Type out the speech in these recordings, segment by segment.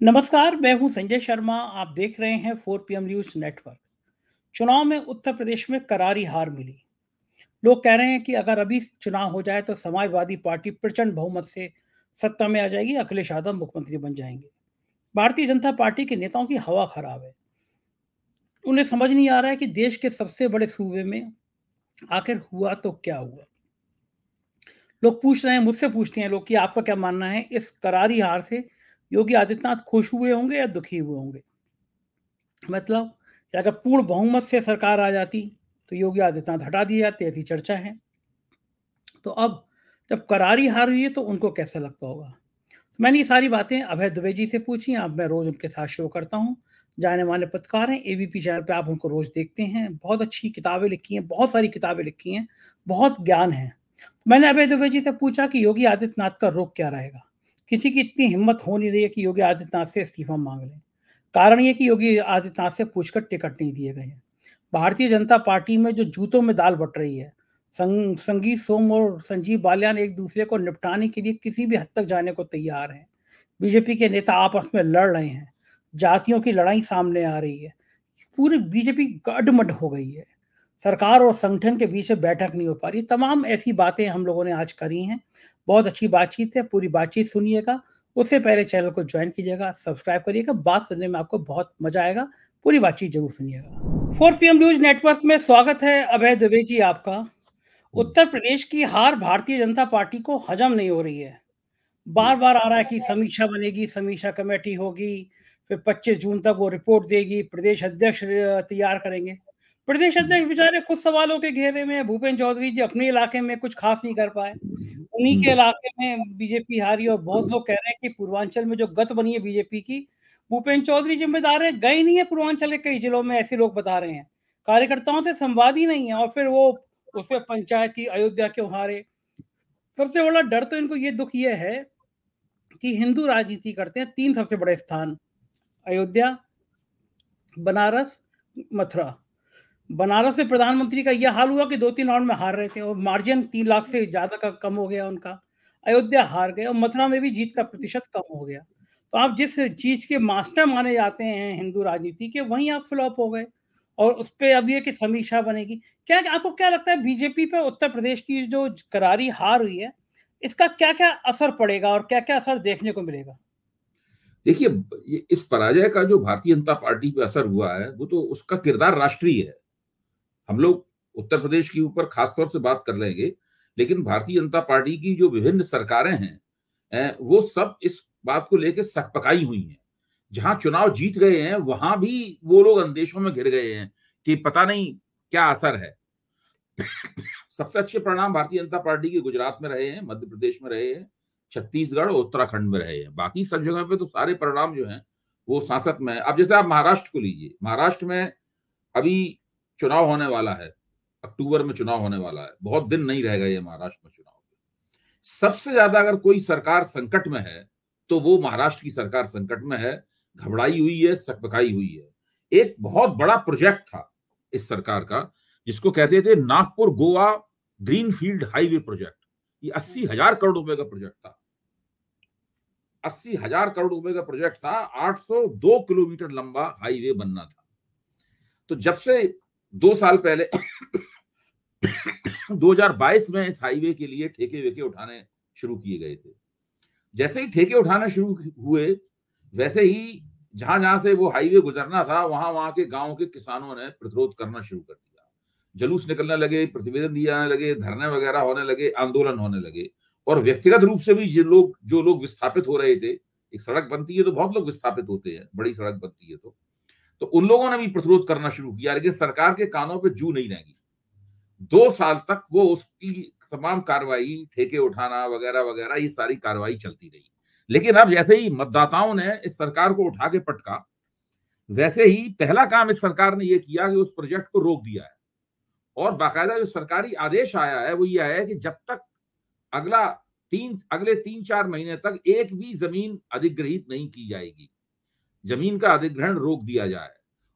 नमस्कार, मैं हूं संजय शर्मा। आप देख रहे हैं 4 पीएम न्यूज नेटवर्क। चुनाव में उत्तर प्रदेश में करारी हार मिली। लोग कह रहे हैं कि अगर अभी चुनाव हो जाए तो समाजवादी पार्टी प्रचंड बहुमत से सत्ता में आ जाएगी, अखिलेश यादव मुख्यमंत्री बन जाएंगे। भारतीय जनता पार्टी के नेताओं की हवा खराब है। उन्हें समझ नहीं आ रहा है कि देश के सबसे बड़े सूबे में आखिर हुआ तो क्या हुआ। लोग पूछ रहे हैं, मुझसे पूछते हैं लोग कि आपका क्या मानना है, इस करारी हार से योगी आदित्यनाथ खुश हुए होंगे या दुखी हुए होंगे? मतलब कि अगर पूर्ण बहुमत से सरकार आ जाती तो योगी आदित्यनाथ हटा दिए जाते, ऐसी चर्चा है। तो अब जब करारी हार हुई है तो उनको कैसा लगता होगा? तो मैंने ये सारी बातें अभय दुबे जी से पूछी। अब मैं रोज उनके साथ शो करता हूँ। जाने माने पत्रकार हैं, एबीपी चैनल पे आप उनको रोज देखते हैं। बहुत अच्छी किताबें लिखी हैं, बहुत सारी किताबें लिखी हैं, बहुत ज्ञान है। तो मैंने अभय दुबे जी से पूछा कि योगी आदित्यनाथ का रुख क्या रहेगा। किसी की इतनी हिम्मत हो नहीं रही है कि योगी आदित्यनाथ से इस्तीफा मांग लें। कारण ये कि योगी आदित्यनाथ से पूछकर टिकट नहीं दिए गए हैं। भारतीय जनता पार्टी में जो जूतों में दाल बट रही है, संगीत सोम और संजीव बालियान एक दूसरे को निपटाने के लिए किसी भी हद तक जाने को तैयार हैं। बीजेपी के नेता आपस में लड़ रहे हैं, जातियों की लड़ाई सामने आ रही है, पूरी बीजेपी गडमड हो गई है, सरकार और संगठन के बीच में बैठक नहीं हो पा रही। तमाम ऐसी बातें हम लोगों ने आज करी हैं। बहुत अच्छी बातचीत है, पूरी बातचीत सुनिएगा। उससे पहले चैनल को ज्वाइन कीजिएगा, सब्सक्राइब करिएगा। बात सुनने में आपको बहुत मजा आएगा। पूरी बातचीत जरूर सुनिएगा। 4 पीएम न्यूज नेटवर्क में स्वागत है अभय दुबे जी आपका। उत्तर प्रदेश की हार भारतीय जनता पार्टी को हजम नहीं हो रही है। बार बार आ रहा है कि समीक्षा बनेगी, समीक्षा कमेटी होगी, फिर 25 जून तक वो रिपोर्ट देगी, प्रदेश अध्यक्ष तैयार करेंगे। प्रदेश अध्यक्ष बेचारे कुछ सवालों के घेरे में हैं। भूपेन्द्र चौधरी जी अपने इलाके में कुछ खास नहीं कर पाए, उन्हीं के इलाके में बीजेपी हारी। और बहुत लोग कह रहे हैं कि पूर्वांचल में जो गत बनी है बीजेपी की, भूपेन्द्र चौधरी जिम्मेदार है। गए नहीं है पूर्वांचल के कई जिलों में, ऐसे लोग बता रहे हैं। कार्यकर्ताओं से संवाद ही नहीं है, और फिर वो उस पर पंचायत की अयोध्या क्यों हारे। सबसे बड़ा डर तो इनको ये दुख ये है कि हिंदू राजनीति करते हैं। 3 सबसे बड़े स्थान, अयोध्या, बनारस, मथुरा। बनारस में प्रधानमंत्री का यह हाल हुआ कि 2-3 राउंड में हार रहे थे और मार्जिन 3 लाख से ज़्यादा का कम हो गया उनका। अयोध्या हार गए और मथुरा में भी जीत का प्रतिशत कम हो गया। तो आप जिस चीज़ के मास्टर माने जाते हैं हिंदू राजनीति के, वहीं आप फ्लॉप हो गए। और उस पे अब ये कि समीक्षा बनेगी। क्या आपको क्या लगता है बीजेपी पे उत्तर प्रदेश की जो करारी हार हुई है, इसका क्या-क्या असर पड़ेगा और क्या-क्या असर देखने को मिलेगा? देखिए, इस पराजय का जो भारतीय जनता पार्टी पे असर हुआ है, वो तो उसका किरदार राष्ट्रीय है। हम लोग उत्तर प्रदेश के ऊपर खासतौर से बात कर लेंगे, लेकिन भारतीय जनता पार्टी की जो विभिन्न सरकारें हैं, वो सब इस बात को लेके सकपकाई हुई हैं। जहां चुनाव जीत गए हैं, वहां भी वो लोग अंदेशों में घिर गए हैं कि पता नहीं क्या असर है। सबसे अच्छे परिणाम भारतीय जनता पार्टी के गुजरात में रहे हैं, मध्य प्रदेश में रहे हैं, छत्तीसगढ़ और उत्तराखंड में रहे हैं। बाकी सब जगह पे तो सारे परिणाम जो हैं वो सांसद में है। अब जैसे आप महाराष्ट्र को लीजिए, महाराष्ट्र में अभी चुनाव होने वाला है, अक्टूबर में चुनाव होने वाला है, बहुत दिन नहीं रह गए महाराष्ट्र में चुनाव के। सबसे ज्यादा अगर कोई सरकार संकट में है तो वो महाराष्ट्र की सरकार संकट में है, घबराई हुई है, सकपकाई हुई है। एक बहुत बड़ा प्रोजेक्ट था इस सरकार का, जिसको कहते थे Nagpur Goa greenfield highway project. ये 80,000 करोड़ रुपए का प्रोजेक्ट था। 80,000 करोड़ रुपए का प्रोजेक्ट था। 802 किलोमीटर लंबा हाईवे बनना था। तो जब से 2 साल पहले 2022 में इस हाईवे के लिए ठेके वेके उठाने शुरू किए गए थे। जैसे ही ठेके उठाना शुरू हुए, वैसे ही जहां जहां से वो हाईवे गुजरना था, वहां वहां के गांव के किसानों ने प्रतिरोध करना शुरू कर दिया। जुलूस निकलने लगे, प्रतिवेदन दिए जाने लगे, धरने वगैरह होने लगे, आंदोलन होने लगे। और व्यक्तिगत रूप से भी जो लोग विस्थापित हो रहे थे, एक सड़क बनती है तो बहुत लोग विस्थापित होते हैं, बड़ी सड़क बनती है तो उन लोगों ने भी प्रतिरोध करना शुरू किया, लेकिन सरकार के कानों पे जू नहीं रहेगी। 2 साल तक वो उसकी तमाम कार्रवाई, ठेके उठाना वगैरह वगैरह, ये सारी कार्रवाई चलती रही। लेकिन अब जैसे ही मतदाताओं ने इस सरकार को उठा के पटका, वैसे ही पहला काम इस सरकार ने ये किया कि उस प्रोजेक्ट को रोक दिया है। और बाकायदा जो सरकारी आदेश आया है वो ये आया है कि जब तक अगले 3-4 महीने तक एक भी जमीन अधिग्रहित नहीं की जाएगी, जमीन का अधिग्रहण रोक दिया जाए।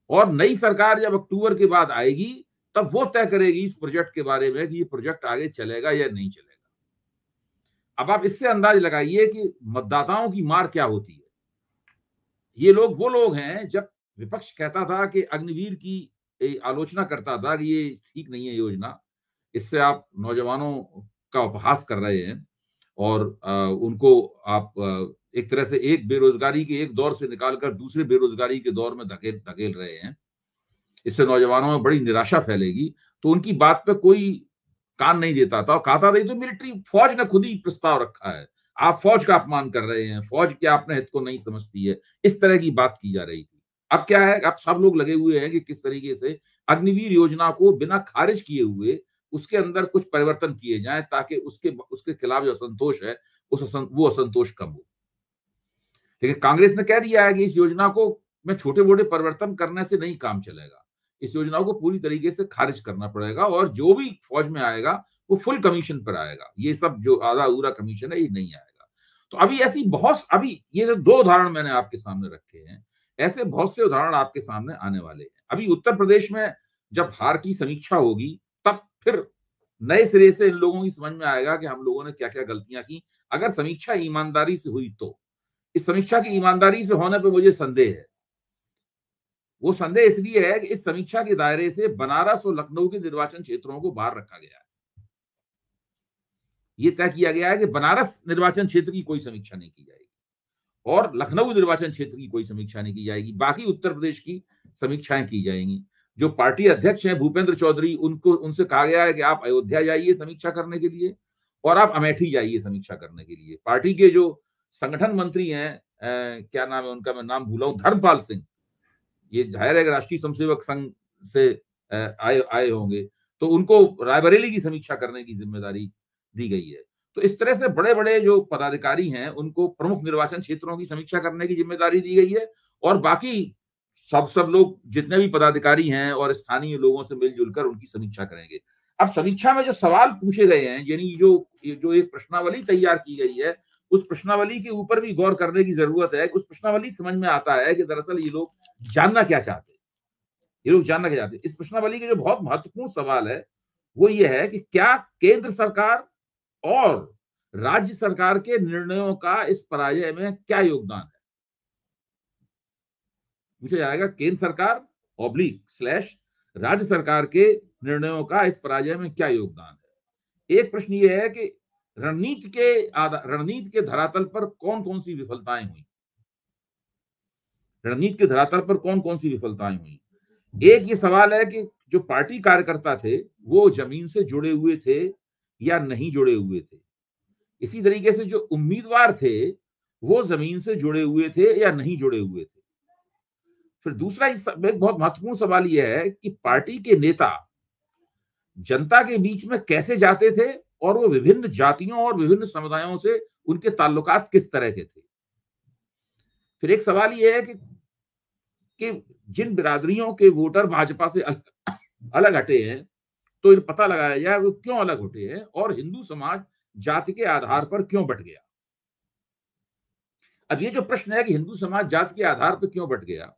और नई सरकार जब अक्टूबर के बाद आएगी, तब वो तय करेगी इस प्रोजेक्ट के बारे में कि ये प्रोजेक्ट आगे चलेगा या नहीं चलेगा। अब आप इससे अंदाज लगाइए कि मतदाताओं की मार क्या होती है। ये लोग वो लोग हैं, जब विपक्ष कहता था कि अग्निवीर की आलोचना करता था कि ये ठीक नहीं है योजना, इससे आप नौजवानों का उपहास कर रहे हैं और उनको आप एक तरह से एक बेरोजगारी के एक दौर से निकालकर दूसरे बेरोजगारी के दौर में धकेल रहे हैं, इससे नौजवानों में बड़ी निराशा फैलेगी, तो उनकी बात पे कोई कान नहीं देता था और कहता था तो मिलिट्री फौज ने खुद ही प्रस्ताव रखा है, आप फौज का अपमान कर रहे हैं, फौज क्या अपने हित को नहीं समझती है, इस तरह की बात की जा रही थी। अब क्या है, अब सब लोग लगे हुए हैं कि किस तरीके से अग्निवीर योजना को बिना खारिज किए हुए उसके अंदर कुछ परिवर्तन किए जाएं ताकि उसके खिलाफ जो असंतोष है वो असंतोष कम हो। लेकिन कांग्रेस ने कह दिया है कि इस योजना को में छोटे मोटे परिवर्तन करने से नहीं काम चलेगा, इस योजना को पूरी तरीके से खारिज करना पड़ेगा और जो भी फौज में आएगा वो फुल कमीशन पर आएगा, ये सब जो आधा अधूरा कमीशन है ये नहीं आएगा। तो अभी ये जो 2 उदाहरण मैंने आपके सामने रखे हैं, ऐसे बहुत से उदाहरण आपके सामने आने वाले हैं। अभी उत्तर प्रदेश में जब हार की समीक्षा होगी तब फिर नए सिरे से इन लोगों की समझ में आएगा कि हम लोगों ने क्या क्या गलतियां की, अगर समीक्षा ईमानदारी से हुई तो। इस समीक्षा की ईमानदारी से होने पर मुझे संदेह है, वो संदेह इसलिए है कि इस समीक्षा के दायरे से बनारस और लखनऊ के निर्वाचन क्षेत्रों को बाहर रखा गया है। ये तय किया गया है कि बनारस निर्वाचन क्षेत्र की कोई समीक्षा नहीं की जाएगी और लखनऊ निर्वाचन क्षेत्र की कोई समीक्षा नहीं की जाएगी, बाकी उत्तर प्रदेश की समीक्षाएं की जाएंगी। जो पार्टी अध्यक्ष हैं भूपेंद्र चौधरी, उनसे कहा गया है कि आप अयोध्या जाइए समीक्षा करने के लिए और आप अमेठी जाइए समीक्षा करने के लिए। पार्टी के जो संगठन मंत्री हैं, क्या नाम है उनका, मैं नाम भूला हूं, धर्मपाल सिंह, ये जाहिर है राष्ट्रीय स्वयंसेवक संघ से आए होंगे, तो उनको रायबरेली की समीक्षा करने की जिम्मेदारी दी गई है। तो इस तरह से बड़े बड़े जो पदाधिकारी हैं उनको प्रमुख निर्वाचन क्षेत्रों की समीक्षा करने की जिम्मेदारी दी गई है और बाकी सब लोग जितने भी पदाधिकारी हैं और स्थानीय लोगों से मिलजुल कर उनकी समीक्षा करेंगे। अब समीक्षा में जो सवाल पूछे गए हैं, यानी जो एक प्रश्नावली तैयार की गई है, उस प्रश्नावली के ऊपर भी गौर करने की जरूरत है। उस प्रश्नावली समझ में आता है कि दरअसल ये लोग जानना क्या चाहते हैं। इस प्रश्नावली के जो बहुत महत्वपूर्ण सवाल है वो ये है कि क्या केंद्र सरकार और राज्य सरकार के निर्णयों का इस पराजय में क्या योगदान है। पूछा जाएगा केंद्र सरकार / राज्य सरकार के निर्णयों का इस पराजय में क्या योगदान है। एक प्रश्न ये है कि रणनीति के धरातल पर कौन कौन सी विफलताएं हुई। एक ये सवाल है कि जो पार्टी कार्यकर्ता थे वो जमीन से जुड़े हुए थे या नहीं जुड़े हुए थे। इसी तरीके से जो उम्मीदवार थे वो जमीन से जुड़े हुए थे या नहीं जुड़े हुए थे। फिर दूसरा एक बहुत महत्वपूर्ण सवाल यह है कि पार्टी के नेता जनता के बीच में कैसे जाते थे और वो विभिन्न जातियों और विभिन्न समुदायों से उनके ताल्लुकात किस तरह के थे। फिर एक सवाल यह है कि जिन बिरादरियों के वोटर भाजपा से अलग हटे हैं तो ये पता लगाया जाए वो क्यों अलग हटे हैं और हिंदू समाज जाति के आधार पर क्यों बट गया। अब ये जो प्रश्न है कि हिंदू समाज जाति के आधार पर क्यों बट गया,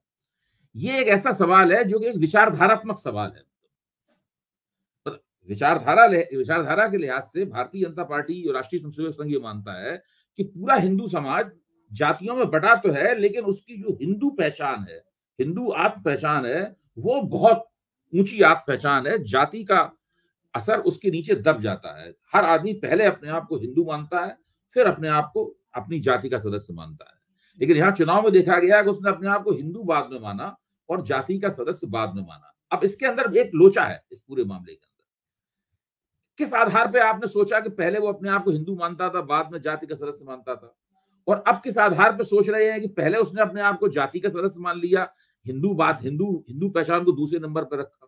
ये एक ऐसा सवाल है जो कि एक विचारधारात्मक सवाल है। विचारधारा के लिहाज से भारतीय जनता पार्टी और राष्ट्रीय स्वयंसेवक संघ ये मानता है कि पूरा हिंदू समाज जातियों में बटा तो है, लेकिन उसकी जो हिंदू पहचान है, हिंदू आत्म पहचान है, वो बहुत ऊंची आत्म पहचान है। जाति का असर उसके नीचे दब जाता है। हर आदमी पहले अपने आप को हिंदू मानता है, फिर अपने आप को अपनी जाति का सदस्य मानता है। लेकिन यहाँ चुनाव में देखा गया कि उसने अपने आप को हिंदू बाद में माना और जाति का सदस्य बाद में माना। अब इसके अंदर एक लोचा है इस पूरे मामले के अंदर। किस आधार पे आपने सोचा कि पहले वो अपने आप को हिंदू मानता था, बाद में जाति का सदस्य मानता था, और अब किस आधार पे सोच रहे हैं कि पहले उसने अपने आप को जाति का सदस्य मान लिया, हिंदू पहचान को दूसरे नंबर पर रखा।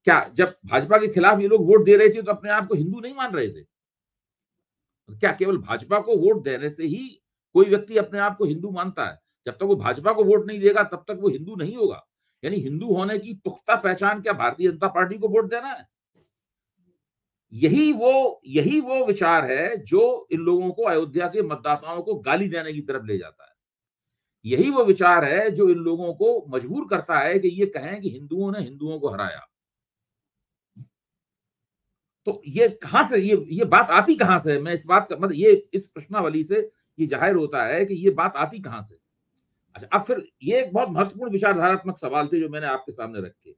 क्या जब भाजपा के खिलाफ ये लोग वोट दे रहे थे तो अपने आप को हिंदू नहीं मान रहे थे? क्या केवल भाजपा को वोट देने से ही कोई व्यक्ति अपने आप को हिंदू मानता है? जब तक वो भाजपा को वोट नहीं देगा तब तक वो हिंदू नहीं होगा। यानी हिंदू होने की पुख्ता पहचान क्या भारतीय जनता पार्टी को वोट देना है? यही वो विचार है जो इन लोगों को, अयोध्या के मतदाताओं को गाली देने की तरफ ले जाता है। यही वो विचार है जो इन लोगों को मजबूर करता है कि ये कहें कि हिंदुओं ने हिंदुओं को हराया। तो ये कहां से, ये बात आती कहां से? मैं इस बात का मतलब, ये इस प्रश्नावली से ये जाहिर होता है कि ये बात आती कहां से। अच्छा, अब फिर ये एक बहुत महत्वपूर्ण विचारधारात्मक सवाल थे जो मैंने आपके सामने रखे।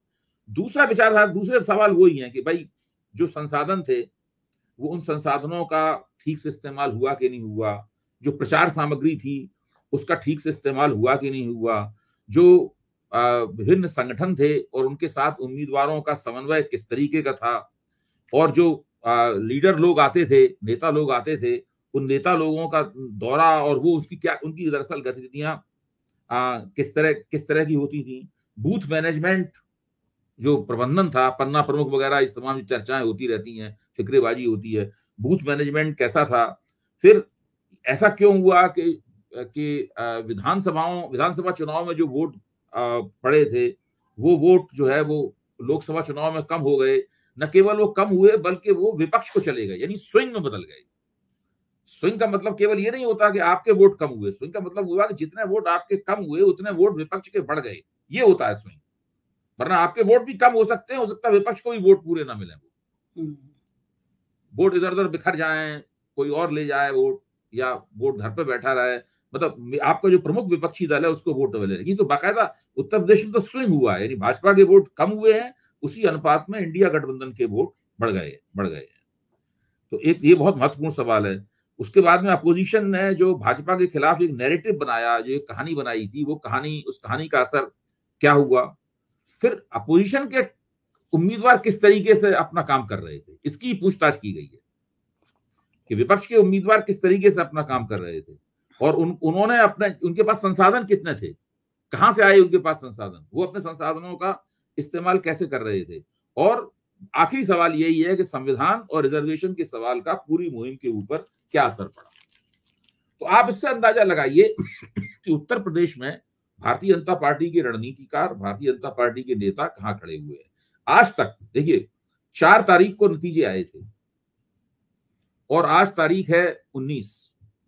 दूसरे सवाल वही है कि भाई जो संसाधन थे वो उन संसाधनों का ठीक से इस्तेमाल हुआ कि नहीं हुआ, जो प्रचार सामग्री थी उसका ठीक से इस्तेमाल हुआ कि नहीं हुआ, जो विभिन्न संगठन थे और उनके साथ उम्मीदवारों का समन्वय किस तरीके का था, और जो लीडर लोग आते थे, नेता लोग आते थे, उन नेता लोगों का दौरा और वो उसकी क्या उनकी दरअसल गतिविधियां किस तरह की होती थी, बूथ मैनेजमेंट जो प्रबंधन था, पन्ना प्रमुख वगैरह इस तमाम चर्चाएं होती रहती हैं, फिक्रेबाजी होती है, बूथ मैनेजमेंट कैसा था, फिर ऐसा क्यों हुआ कि विधानसभा चुनाव में जो वोट पड़े थे वो वोट जो है वो लोकसभा चुनाव में कम हो गए, न केवल वो कम हुए बल्कि वो विपक्ष को चले गए, यानी स्विंग में बदल गए। स्विंग का मतलब केवल ये नहीं होता कि आपके वोट कम हुए, स्विंग का मतलब हुआ कि जितने वोट आपके कम हुए उतने वोट विपक्ष के बढ़ गए, ये होता है स्विंग। वरना आपके वोट भी कम हो सकते हैं, हो सकता है विपक्ष को भी वोट पूरे ना मिले, वोट इधर उधर बिखर जाएं, कोई और ले जाए वोट, या वोट घर पे बैठा रहे, मतलब आपका जो प्रमुख विपक्षी दल है उसको वोट मिले। ये तो बाकायदा उत्तर प्रदेश में तो स्विंग हुआ है, यानी भाजपा के वोट कम हुए हैं, उसी अनुपात में इंडिया गठबंधन के वोट बढ़ गए हैं। तो एक ये बहुत महत्वपूर्ण सवाल है। उसके बाद में अपोजिशन ने जो भाजपा के खिलाफ एक नैरेटिव बनाया, जो एक कहानी बनाई थी, वो कहानी, उस कहानी का असर क्या हुआ, फिर अपोजिशन के उम्मीदवार किस तरीके से अपना काम कर रहे थे, इसकी पूछताछ की गई है कि विपक्ष के उम्मीदवार किस तरीके से अपना काम कर रहे थे, और उन्होंने उनके पास संसाधन कितने थे, कहां से आए उनके पास संसाधन, वो अपने संसाधनों का इस्तेमाल कैसे कर रहे थे, और आखिरी सवाल यही है कि संविधान और रिजर्वेशन के सवाल का पूरी मुहिम के ऊपर क्या असर पड़ा। तो आप इससे अंदाजा लगाइए कि उत्तर प्रदेश में भारतीय जनता पार्टी के रणनीतिकार, भारतीय जनता पार्टी के नेता कहां खड़े हुए हैं। आज तक देखिए 4 तारीख को नतीजे आए थे और आज तारीख है 19,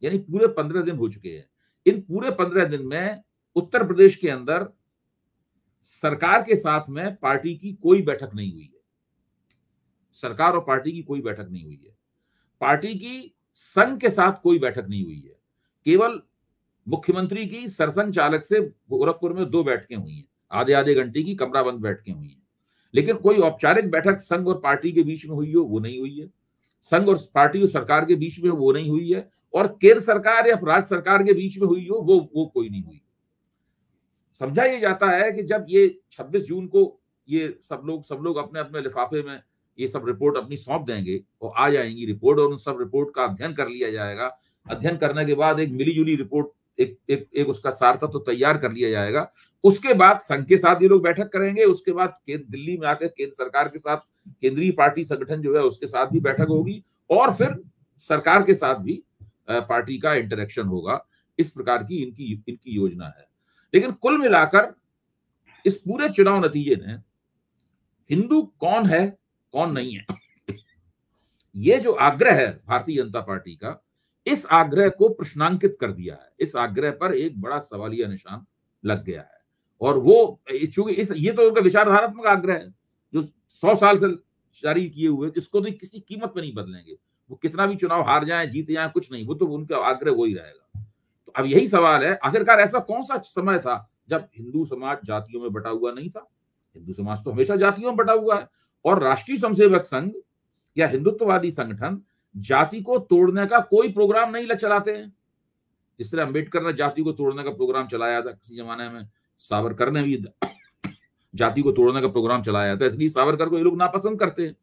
यानी पूरे 15 दिन हो चुके हैं। इन पूरे 15 दिन में उत्तर प्रदेश के अंदर सरकार के साथ में पार्टी की कोई बैठक नहीं हुई है, सरकार और पार्टी की कोई बैठक नहीं हुई है, पार्टी की संघ के साथ कोई बैठक नहीं हुई है, केवल मुख्यमंत्री की सरसंघ चालक से गोरखपुर में 2 बैठकें हुई हैं, आधे घंटे की कमराबंद बैठकें हुई हैं, लेकिन कोई औपचारिक बैठक संघ और पार्टी के बीच में हुई हो वो नहीं हुई है, संघ और पार्टी और सरकार के बीच में वो नहीं हुई है, और केंद्र सरकार या राज्य सरकार के बीच में हुई हो वो कोई नहीं हुई। समझा ये जाता है कि जब ये 26 जून को ये सब लोग अपने अपने लिफाफे में ये सब रिपोर्ट अपनी सौंप देंगे और आ जाएंगी रिपोर्ट, और उन सब रिपोर्ट का अध्ययन कर लिया जाएगा, अध्ययन करने के बाद एक मिलीजुली रिपोर्ट, एक उसका सार तत्व तो तैयार कर लिया जाएगा। उसके बाद संघ के साथ ये लोग बैठक करेंगे, उसके बाद दिल्ली में आकर केंद्र सरकार के साथ, केंद्रीय पार्टी संगठन जो है उसके साथ भी बैठक होगी, और फिर सरकार के साथ भी पार्टी का इंटरेक्शन होगा। इस प्रकार की इनकी योजना है। लेकिन कुल मिलाकर इस पूरे चुनाव नतीजे ने हिंदू कौन है कौन नहीं है, ये जो आग्रह है भारतीय जनता पार्टी का, इस आग्रह को प्रश्नांकित कर दिया है। इस आग्रह पर एक बड़ा सवालिया निशान लग गया है, और वो चूंकि ये तो उनका विचारधारात्मक आग्रह है जो 100 साल से जारी किए हुए, इसको तो किसी कीमत पर नहीं बदलेंगे, वो कितना भी चुनाव हार जाए जीत जाए कुछ नहीं, वो तो उनका आग्रह वही रहेगा। तो अब यही सवाल है, आखिरकार ऐसा कौन सा समय था जब हिंदू समाज जातियों में बटा हुआ नहीं था? हिंदू समाज तो हमेशा जातियों में बटा हुआ है, और राष्ट्रीय स्वयंसेवक संघ या हिंदुत्ववादी संगठन जाति को तोड़ने का कोई प्रोग्राम नहीं चलाते हैं। जिस तरह अंबेडकर ने जाति को तोड़ने का प्रोग्राम चलाया था किसी जमाने में, सावरकर ने भी जाति को तोड़ने का प्रोग्राम चलाया था, इसलिए सावरकर को ये लोग नापसंद करते हैं।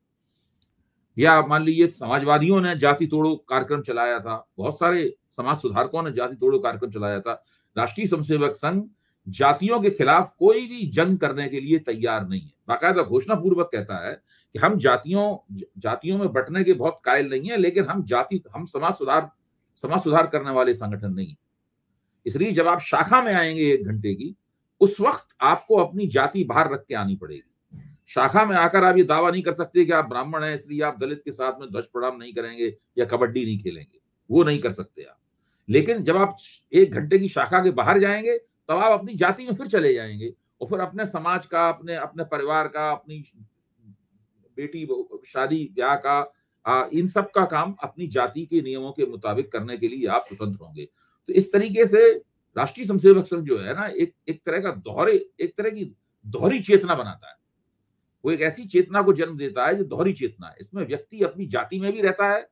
या मान लीजिए समाजवादियों ने जाति तोड़ो कार्यक्रम चलाया था, बहुत सारे समाज सुधारकों ने जाति तोड़ो कार्यक्रम चलाया था। राष्ट्रीय स्वयंसेवक संघ जातियों के खिलाफ कोई भी जंग करने के लिए तैयार नहीं है, बाकायदा घोषणा पूर्वक कहता है कि हम जातियों में बंटने के बहुत कायल नहीं है, लेकिन हम समाज सुधार करने वाले संगठन नहीं है। इसलिए जब आप शाखा में आएंगे 1 घंटे की, उस वक्त आपको अपनी जाति बाहर रख के आनी पड़ेगी। शाखा में आकर आप ये दावा नहीं कर सकते कि आप ब्राह्मण हैं इसलिए आप दलित के साथ में ध्वज प्रणाम नहीं करेंगे या कबड्डी नहीं खेलेंगे, वो नहीं कर सकते आप। लेकिन जब आप 1 घंटे की शाखा के बाहर जाएंगे तब आप अपनी जाति में फिर चले जाएंगे, और फिर अपने समाज का, अपने परिवार का, अपनी बेटी शादी ब्याह का, इन सब का काम अपनी जाति के नियमों के मुताबिक करने के लिए आप स्वतंत्र होंगे। तो इस तरीके से राष्ट्रीय स्वयंसेवक संघ जो है ना, एक तरह की दोहरी चेतना बनाता है। वो एक ऐसी चेतना को जन्म देता है जो दोहरी चेतना है। इसमें व्यक्ति अपनी जाति में भी रहता है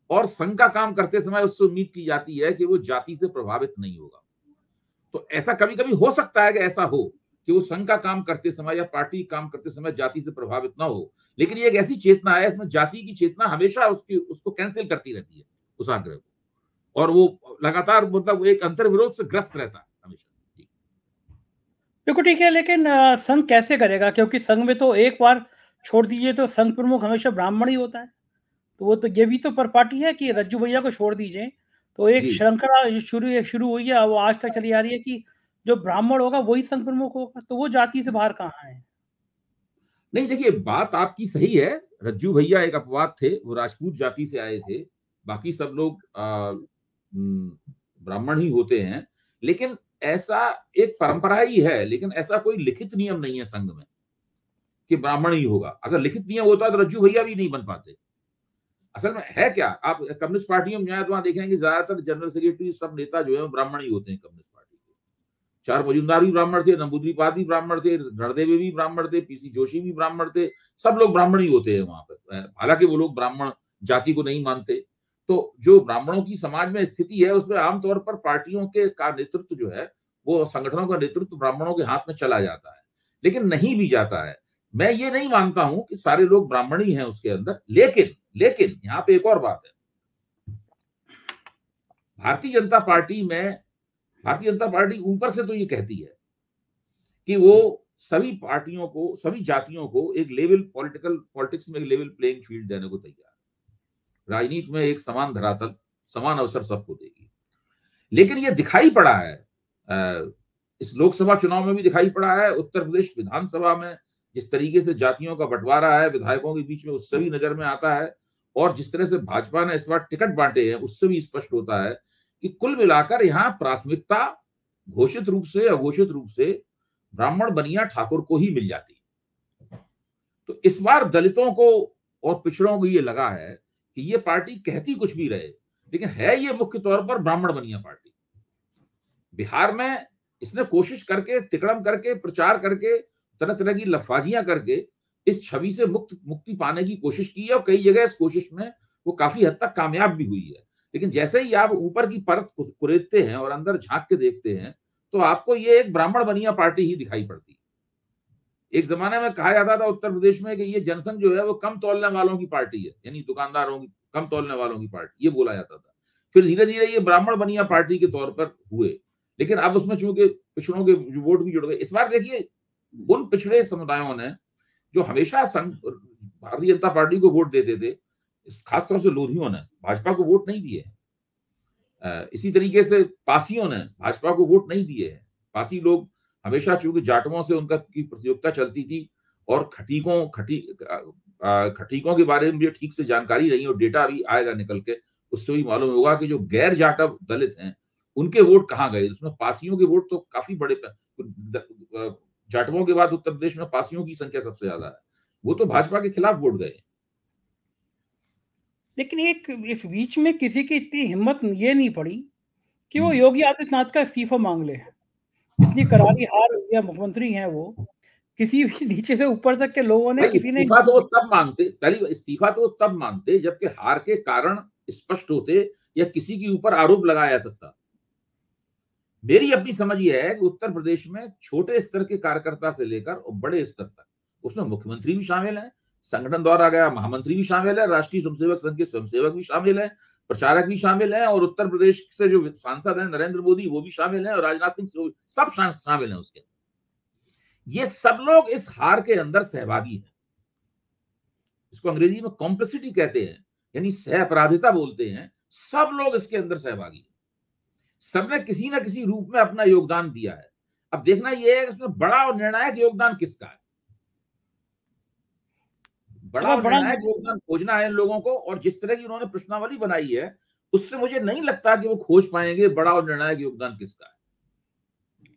और संघ का काम करते समय उससे उम्मीद की जाती है कि वो जाति से प्रभावित नहीं होगा। तो ऐसा कभी कभी हो सकता है कि ऐसा हो कि वो संघ का काम करते समय या पार्टी काम करते समय जाति से प्रभावित ना हो, लेकिन ये एक ऐसी चेतना है, इसमें जाति की चेतना हमेशा उसको कैंसिल करती रहती है, उस आग्रह को, और वो लगातार मतलब एक अंतर्विरोध से ग्रस्त रहता है हमेशा। बिल्कुल ठीक है, लेकिन संघ कैसे करेगा? क्योंकि संघ में तो एक बार छोड़ दीजिए तो संघ प्रमुख हमेशा ब्राह्मण ही होता है। तो वो तो ये भी तो परिपाटी है कि रज्जू भैया को छोड़ दीजिए तो एक श्रृंखला शुरू हुई है, वो आज तक चली आ रही है कि जो ब्राह्मण होगा वही संघ प्रमुख होगा। तो वो जाति से बाहर कहाँ है? नहीं, देखिए बात आपकी सही है। रज्जू भैया एक अपवाद थे, वो राजपूत जाति से आए थे, बाकी सब लोग ब्राह्मण ही होते हैं। लेकिन ऐसा एक परंपरा ही है, लेकिन ऐसा कोई लिखित नियम नहीं है संघ में कि ब्राह्मण ही होगा। अगर लिखित नियम होता तो रज्जू भैया भी नहीं बन पाते। असल में है क्या, आप कम्युनिस्ट पार्टियों में वहां देखेंगे ज्यादातर जनरल सेक्रेटरी सब नेता जो है ब्राह्मण ही होते हैं कम्युनिस्ट पार्टी के। चार मजूमदार भी ब्राह्मण थे, नंबूद्रीपाद भी ब्राह्मण थे, रणदेवे भी ब्राह्मण थे, पीसी जोशी भी ब्राह्मण थे, सब लोग ब्राह्मण ही होते हैं वहां पर। हालांकि वो लोग ब्राह्मण जाति को नहीं मानते। तो जो ब्राह्मणों की समाज में स्थिति है उसमें आमतौर पर पार्टियों के का नेतृत्व जो है, वो संगठनों का नेतृत्व ब्राह्मणों के हाथ में चला जाता है, लेकिन नहीं भी जाता है। मैं ये नहीं मानता हूं कि सारे लोग ब्राह्मण ही हैं उसके अंदर। लेकिन यहां पे एक और बात है। भारतीय जनता पार्टी ऊपर से तो ये कहती है कि वो सभी पार्टियों को, सभी जातियों को एक लेवल पॉलिटिक्स में एक लेवल प्लेइंग फील्ड देने को तैयार है। राजनीति में एक समान धरातल, समान अवसर सबको देगी। लेकिन ये दिखाई पड़ा है, इस लोकसभा चुनाव में भी दिखाई पड़ा है, उत्तर प्रदेश विधानसभा में जिस तरीके से जातियों का बंटवारा है विधायकों के बीच में, उससे भी नजर में आता है। और जिस तरह से भाजपा ने इस बार टिकट बांटे हैं, उससे भी स्पष्ट होता है कि कुल मिलाकर यहाँ प्राथमिकता घोषित रूप से अघोषित रूप से ब्राह्मण बनिया ठाकुर को ही मिल जाती है। तो इस बार दलितों को और पिछड़ों को ये लगा है कि ये पार्टी कहती कुछ भी रहे, लेकिन है ये मुख्य तौर पर ब्राह्मण बनिया पार्टी। बिहार में इसने कोशिश करके, तिकड़म करके, प्रचार करके, तरह तरह की लफाजियां करके इस छवि से मुक्ति पाने की कोशिश की है, और कई जगह इस कोशिश में वो काफी हद तक कामयाब भी हुई है। लेकिन जैसे ही आप ऊपर की परत कुरेदते हैं और अंदर झांक के देखते हैं तो आपको ये एक ब्राह्मण बनिया पार्टी ही दिखाई पड़ती है। एक जमाने में कहा जाता था उत्तर प्रदेश में कि ये जनसंघ जो है वो कम तौलने वालों की पार्टी है, यानी दुकानदारों की, कम तौलने वालों की पार्टी, ये बोला जाता था। फिर धीरे धीरे ये ब्राह्मण बनिया पार्टी के तौर पर हुए, लेकिन अब उसमें चूंकि पिछड़ों के वोट भी जुड़ गए। इस बार देखिए उन पिछड़े समुदायों ने जो हमेशा भारतीय जनता पार्टी को वोट देते थे, खासतौर से लोधियों ने भाजपा को वोट नहीं दिए हैं। इसी तरीके से पासियों ने भाजपा को वोट नहीं दिए हैं। पासी लोग हमेशा, चूंकि जाटवों से उनका की प्रतियोगिता चलती थी और खटीकों के बारे में मुझे ठीक से जानकारी नहीं, और डेटा भी आएगा निकल के, उससे भी मालूम होगा कि जो गैर जाटव दलित हैं उनके वोट कहाँ गए। उसमें पासियों के वोट तो काफी बड़े, जाटवों के बाद उत्तर प्रदेश में पासियों की संख्या सबसे ज्यादा है, वो तो भाजपा के खिलाफ वोट गए। लेकिन एक इस बीच में किसी की इतनी हिम्मत ये नहीं पड़ी कि वो योगी आदित्यनाथ का इस्तीफा मांग ले। इतनी करारी हार, या मुख्यमंत्री हैं वो, किसी भी नीचे से ऊपर तक के लोगों ने, किसी ने इस्तीफा तो तब मांगते, पहली इस्तीफा तो तब मांगते जबकि हार के कारण स्पष्ट होते या किसी के ऊपर आरोप लगाया जा सकता। मेरी अपनी समझ यह है कि उत्तर प्रदेश में छोटे स्तर के कार्यकर्ता से लेकर और बड़े स्तर तक, उसमें मुख्यमंत्री भी शामिल है, संगठन द्वारा गया महामंत्री भी शामिल है, राष्ट्रीय स्वयंसेवक संघ के स्वयंसेवक भी शामिल है, प्रचारक भी शामिल है, और उत्तर प्रदेश से जो सांसद हैं नरेंद्र मोदी वो भी शामिल है, और राजनाथ सिंह, सब शामिल है उसके। ये सब लोग इस हार के अंदर सहभागी हैं। इसको अंग्रेजी में कॉम्प्लिसिटी कहते हैं, यानी सह अपराधिता बोलते हैं। सब लोग इसके अंदर सहभागी हैं, सबने किसी ना किसी रूप में अपना योगदान दिया है। अब देखना यह है कि इसमें बड़ा और निर्णायक योगदान किसका है। बड़ा और निर्णायक योगदान खोजना है इन लोगों को, और जिस तरह की उन्होंने प्रश्नावली बनाई है उससे मुझे नहीं लगता कि वो खोज पाएंगे बड़ा और निर्णायक योगदान किसका है।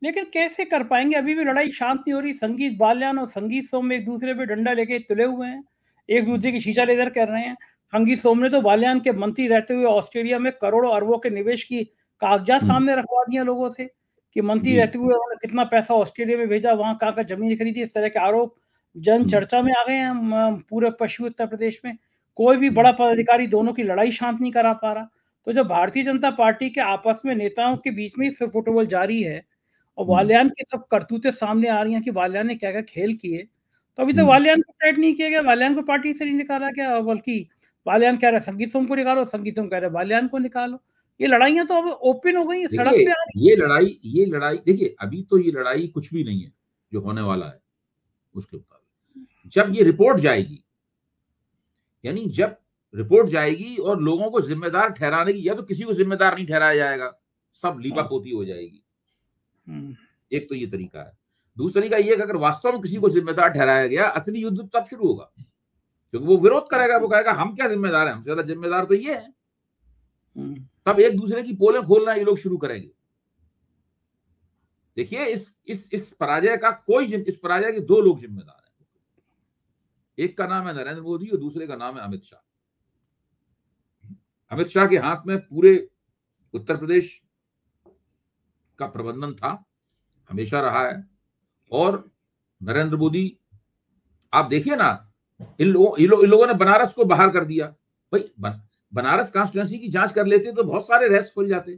लेकिन कैसे कर पाएंगे? अभी भी लड़ाई शांत नहीं हो रही। संगीत बाल्यान और संगीत सोम में एक दूसरे पे डंडा लेके तुले हुए हैं, एक दूसरे की शीशा लेकर कर रहे हैं। संगीत सोम ने तो बाल्यान के मंत्री रहते हुए ऑस्ट्रेलिया में करोड़ों अरबों के निवेश की कागजात सामने रखवा दिया लोगों से। कि मंत्री रहते हुए उन्होंने कितना पैसा ऑस्ट्रेलिया में भेजा, वहां कहाँ जमीन खरीदी, इस तरह के आरोप जन चर्चा में आ गए हैं पूरे पश्चिमी उत्तर प्रदेश में। कोई भी बड़ा पदाधिकारी दोनों की लड़ाई शांत नहीं करा पा रहा। तो जब भारतीय जनता पार्टी के आपस में नेताओं के बीच में सिर्फ फुटबॉल जारी है और बाल्यान की सब करतूतें सामने आ रही हैं कि बाल्यान ने क्या क्या खेल किए, तो अभी तक बाल्यान को टाइट नहीं किया गया, बाल्यान को पार्टी से नहीं निकाला गया, बल्कि बाल्यान कह रहे संगीत सोम को निकालो, संगीत सोम कह रहे बाल्यान को निकालो। ये लड़ाइयां तो अब ओपन हो गई, सड़क पे आ रही। ये लड़ाई देखिए, अभी तो ये लड़ाई कुछ भी नहीं है जो होने वाला है उसके मुताबिक। जब ये रिपोर्ट जाएगी, यानी जब रिपोर्ट जाएगी और लोगों को जिम्मेदार ठहराने की, या तो किसी को जिम्मेदार नहीं ठहराया जाएगा, सब लीपापोती हो जाएगी। एक तो ये तरीका है। दूसरा तरीका ये है कि अगर वास्तव में किसी को जिम्मेदार ठहराया गया, असली युद्ध तब शुरू होगा, क्योंकि वो विरोध करेगा, वो कहेगा हम क्या जिम्मेदार हैं, हमसे ज्यादा जिम्मेदार तो ये है। तब एक दूसरे की पोलें खोलना ये लोग शुरू करेंगे। देखिए, इस पराजय के दो लोग जिम्मेदार हैं। एक का नाम है नरेंद्र मोदी और दूसरे का नाम है अमित शाह। अमित शाह के हाथ में पूरे उत्तर प्रदेश का प्रबंधन था, हमेशा रहा है। और नरेंद्र मोदी, आप देखिए ना, इन लोगों ने बनारस को बाहर कर दिया। भाई बनारस कॉन्स्टिट्यूएंसी की जांच कर लेते तो बहुत सारे रहस्य खुल जाते।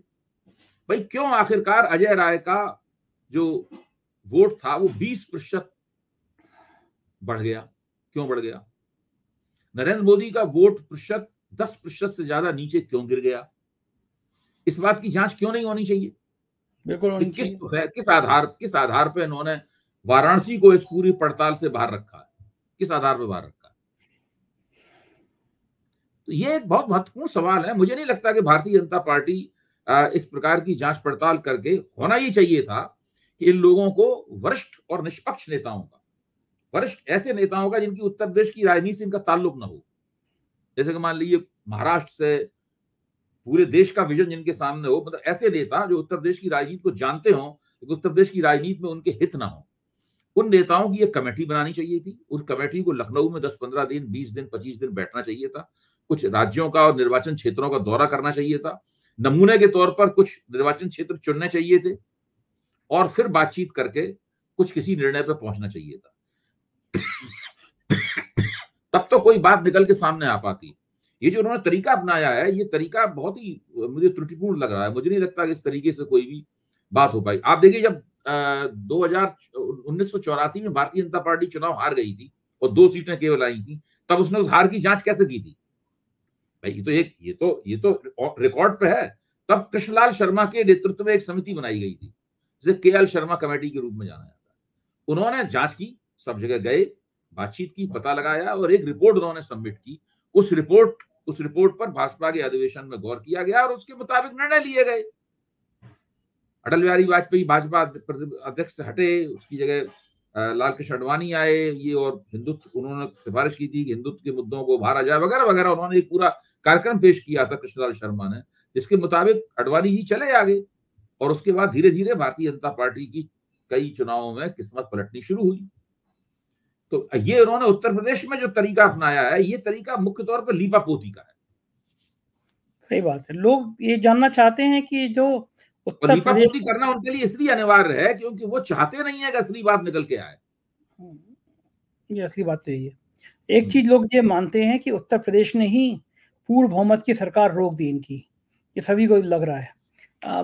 भाई क्यों आखिरकार अजय राय का जो वोट था वो 20% बढ़ गया, क्यों बढ़ गया? नरेंद्र मोदी का वोट प्रतिशत 10% से ज्यादा नीचे क्यों गिर गया? इस बात की जांच क्यों नहीं होनी चाहिए? बिल्कुल होनी चाहिए। किस आधार पर इन्होंने वाराणसी को इस पूरी पड़ताल से बाहर रखा है? किस आधार पर बाहर रखा है? तो ये एक बहुत महत्वपूर्ण सवाल है। मुझे नहीं लगता कि भारतीय जनता पार्टी इस प्रकार की जांच पड़ताल करके, होना ही चाहिए था कि इन लोगों को वरिष्ठ और निष्पक्ष नेताओं का, वरिष्ठ ऐसे नेताओं का जिनकी उत्तर प्रदेश की राजनीति से इनका ताल्लुक ना हो, जैसे कि मान लीजिए महाराष्ट्र से पूरे देश का विजन जिनके सामने हो, मतलब ऐसे नेता जो उत्तर प्रदेश की राजनीति को जानते हों, उत्तर प्रदेश की राजनीति में उनके हित ना हो, उन नेताओं की एक कमेटी बनानी चाहिए थी। उस कमेटी को लखनऊ में 10-15 दिन, 20 दिन, 25 दिन बैठना चाहिए था। कुछ राज्यों का और निर्वाचन क्षेत्रों का दौरा करना चाहिए था। नमूने के तौर पर कुछ निर्वाचन क्षेत्र चुनने चाहिए थे और फिर बातचीत करके कुछ किसी निर्णय पर पहुंचना चाहिए था। तब तो कोई बात निकल के सामने आ पाती। ये जो उन्होंने तरीका अपनाया है, ये तरीका बहुत ही मुझे त्रुटिपूर्ण लग रहा है। मुझे नहीं लगता कि इस तरीके से कोई भी बात हो पाई। आप देखिए, जब 1984 में भारतीय जनता पार्टी चुनाव हार गई थी और 2 सीटें केवल आई थी, तब उसने उस हार की जांच कैसे की थी? भाई ये तो रिकॉर्ड पे है। तब कृष्णलाल शर्मा के नेतृत्व में एक समिति बनाई गई थी, जिसे केएल शर्मा कमेटी के रूप में जाना जाता है। उन्होंने जांच की, सब जगह गए, बातचीत की, पता लगाया और एक रिपोर्ट उन्होंने सबमिट की। उस रिपोर्ट पर भाजपा के अधिवेशन में गौर किया गया और उसके मुताबिक निर्णय लिए गए। अटल बिहारी वाजपेयी भाजपा अध्यक्ष से हटे, उसकी जगह लाल कृष्ण आडवाणी आए। ये और हिंदुत्व, उन्होंने सिफारिश की थी कि हिंदुत्व के मुद्दों को उभारा जाए वगैरह वगैरह। उन्होंने एक पूरा कार्यक्रम पेश किया था कृष्णलाल शर्मा ने, जिसके मुताबिक आडवाणी जी चले आगे। और उसके बाद धीरे धीरे भारतीय जनता पार्टी की कई चुनावों में किस्मत पलटनी शुरू हुई। तो ये उन्होंने उत्तर प्रदेश में जो तरीका अपनाया है, ये तरीका मुख्य तौर पर लीपापोती का है। सही बात है। लोग ये जानना चाहते हैं कि जो उत्तर प्रदेश करना उनके लिए इसलिए अनिवार्य है क्योंकि वो चाहते नहीं है कि असली बात निकल के आए। ये असली बात तो यही है। एक चीज लोग ये मानते हैं कि उत्तर प्रदेश ने ही पूर्ण बहुमत की सरकार रोक दी इनकी, ये सभी को लग रहा है।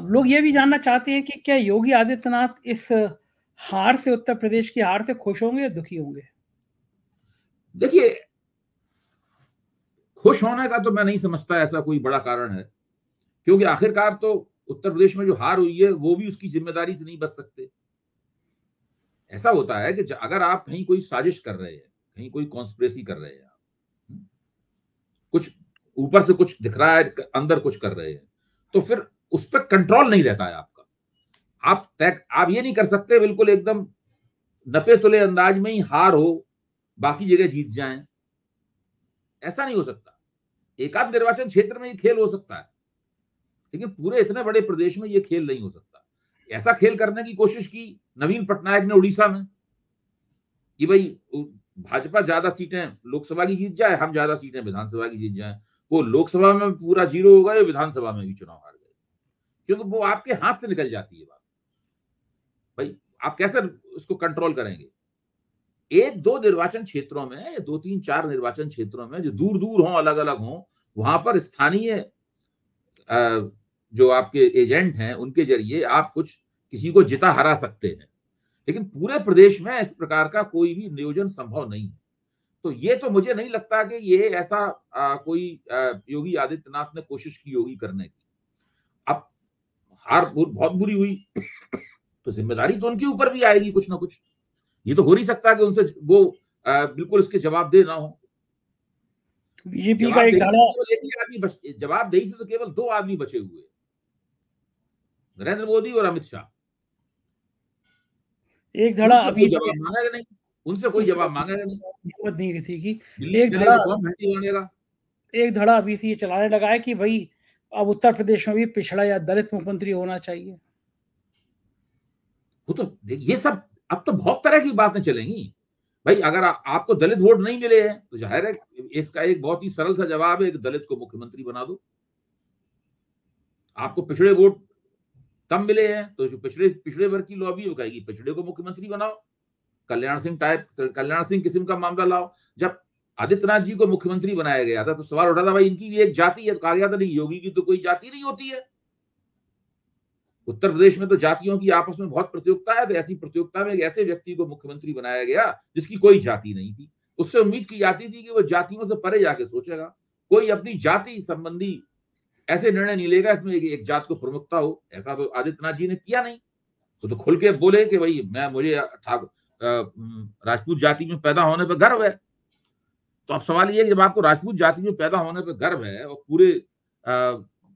लोग ये भी जानना चाहते हैं कि क्या योगी आदित्यनाथ इस हार से, उत्तर प्रदेश की हार से खुश होंगे या दुखी होंगे? देखिए, खुश होने का तो मैं नहीं समझता ऐसा कोई बड़ा कारण है, क्योंकि आखिरकार तो उत्तर प्रदेश में जो हार हुई है वो भी उसकी जिम्मेदारी से नहीं बच सकते। ऐसा होता है कि अगर आप कहीं कोई साजिश कर रहे हैं, कहीं कोई कॉन्स्पिरेसी कर रहे हैं, कुछ ऊपर से कुछ दिख रहा है, अंदर कुछ कर रहे हैं, तो फिर उस पर कंट्रोल नहीं रहता है आपका। आप ये नहीं कर सकते बिल्कुल एकदम नपे तुले अंदाज में ही हार हो, बाकी जगह जीत जाएं। ऐसा नहीं हो सकता। एकाध निर्वाचन क्षेत्र में ये खेल हो सकता है, लेकिन पूरे इतने बड़े प्रदेश में ये खेल नहीं हो सकता। ऐसा खेल करने की कोशिश की नवीन पटनायक ने उड़ीसा में कि भाई भाजपा ज्यादा सीटें लोकसभा की जीत जाए, हम ज्यादा सीटें विधानसभा की जीत जाए। वो लोकसभा में पूरा 0 हो गए, विधानसभा में भी चुनाव हार गए, क्योंकि वो आपके हाथ से निकल जाती है बात। भाई आप कैसे उसको कंट्रोल करेंगे? एक दो निर्वाचन क्षेत्रों में, 2-3-4 निर्वाचन क्षेत्रों में जो दूर दूर हों, अलग अलग हों, वहां पर स्थानीय जो आपके एजेंट हैं उनके जरिए आप कुछ किसी को जिता हरा सकते हैं, लेकिन पूरे प्रदेश में इस प्रकार का कोई भी नियोजन संभव नहीं है। तो ये तो मुझे नहीं लगता कि ये ऐसा कोई योगी आदित्यनाथ ने कोशिश की होगी करने की। अब हार बहुत बुरी हुई तो जिम्मेदारी तो उनके ऊपर भी आएगी कुछ ना कुछ। ये तो हो नहीं सकता कि उनसे वो बिल्कुल इसके जवाबदेह ना हो। बीजेपी का एक धाड़ा, जवाबदेही से तो केवल 2 आदमी बचे हुए, नरेंद्र मोदी और अमित शाह। एक धड़ा अभी जवाब मांगेगा नहीं, उनसे कोई जवाब मांगेगा नहीं, हिम्मत नहीं थी कि एक धड़ा कौन घंटी मांगेगा। एक धड़ा अभी से ये चलाने लगा है कि भाई अब उत्तर प्रदेश में भी पिछड़ा या दलित मुख्यमंत्री होना चाहिए। वो तो ये सब अब तो बहुत तरह की बातें चलेंगी भाई। अगर आपको दलित वोट नहीं मिले हैं तो जाहिर है इसका एक बहुत ही सरल सा जवाब है, एक दलित को मुख्यमंत्री बना दो। आपको पिछड़े वोट कम मिले हैं तो जो पिछड़े वर्ग की लॉबी वो कहेगी पिछड़े को मुख्यमंत्री बनाओ, कल्याण सिंह किस्म का मामला लाओ। जब आदित्यनाथ जी को मुख्यमंत्री बनाया गया था तो सवाल उठा था भाई इनकी भी एक जाति है, तो कहा गया था नहीं योगी की तो कोई जाति नहीं होती है। उत्तर प्रदेश में तो जातियों की आपस में बहुत प्रतियोगिता है, तो ऐसी प्रतियोगिता में एक ऐसे व्यक्ति को मुख्यमंत्री बनाया गया जिसकी कोई जाति नहीं थी। उससे उम्मीद की जाती थी कि वो जातियों से परे जाके सोचेगा, कोई अपनी जाति संबंधी ऐसे निर्णय नहीं लेगा इसमें एक जात को प्रमुखता हो। ऐसा तो आदित्यनाथ जी ने किया नहीं। वो तो खुल के बोले कि भाई मुझे राजपूत जाति में पैदा होने पर गर्व है। तो अब सवाल ये है कि जब आपको राजपूत जाति में पैदा होने पर गर्व है और पूरे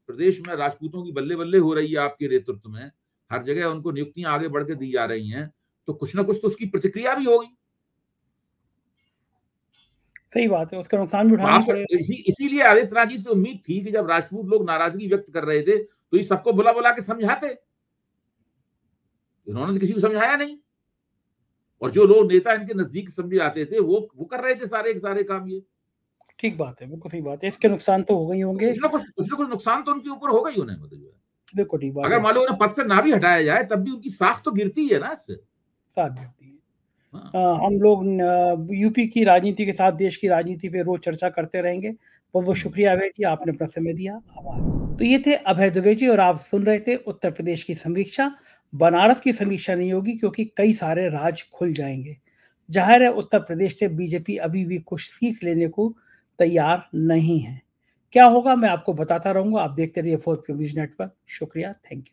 प्रदेश में राजपूतों की बल्ले बल्ले हो रही है आपके नेतृत्व में, हर जगह उनको नियुक्तियां आगे बढ़ के दी जा रही हैं, तो कुछ ना कुछ तो उसकी प्रतिक्रिया भी होगी। सही बात है, उसका नुकसान भी उठाना पड़ेगा। इसीलिए आदित्यनाथ जी से उम्मीद थी कि जब राजपूत लोग नाराजगी व्यक्त कर रहे थे तो ये सबको बुला बुला के समझाते। इन्होंने तो किसी को समझाया नहीं, और जो लोग नेता इनके नजदीक समझे आते थे वो कर रहे थे सारे काम। ये ठीक बात है, बिल्कुल सही बात है। इसके नुकसान तो हो गई होंगे, कुछ ना कुछ नुकसान तो उनके ऊपर होगा ही उन्हें। मतलब जो है देखो ठीक बात, अगर मान लो उन्हें पद से ना भी हटाया जाए तब भी उनकी साख तो गिरती है ना, इससे साख गिरती है। हम लोग यूपी की राजनीति के साथ देश की राजनीति पे रोज चर्चा करते रहेंगे। बहुत बहुत शुक्रिया अभय जी, आपने अपना समय दिया। आभार। तो ये थे अभय दुबे जी और आप सुन रहे थे उत्तर प्रदेश की समीक्षा। बनारस की समीक्षा नहीं होगी क्योंकि कई सारे राज खुल जाएंगे। जाहिर है उत्तर प्रदेश से बीजेपी अभी भी कुछ सीख लेने को तैयार नहीं है। क्या होगा मैं आपको बताता रहूंगा। आप देखते रहिए 4PM न्यूज़ नेटवर्क। शुक्रिया, थैंक यू।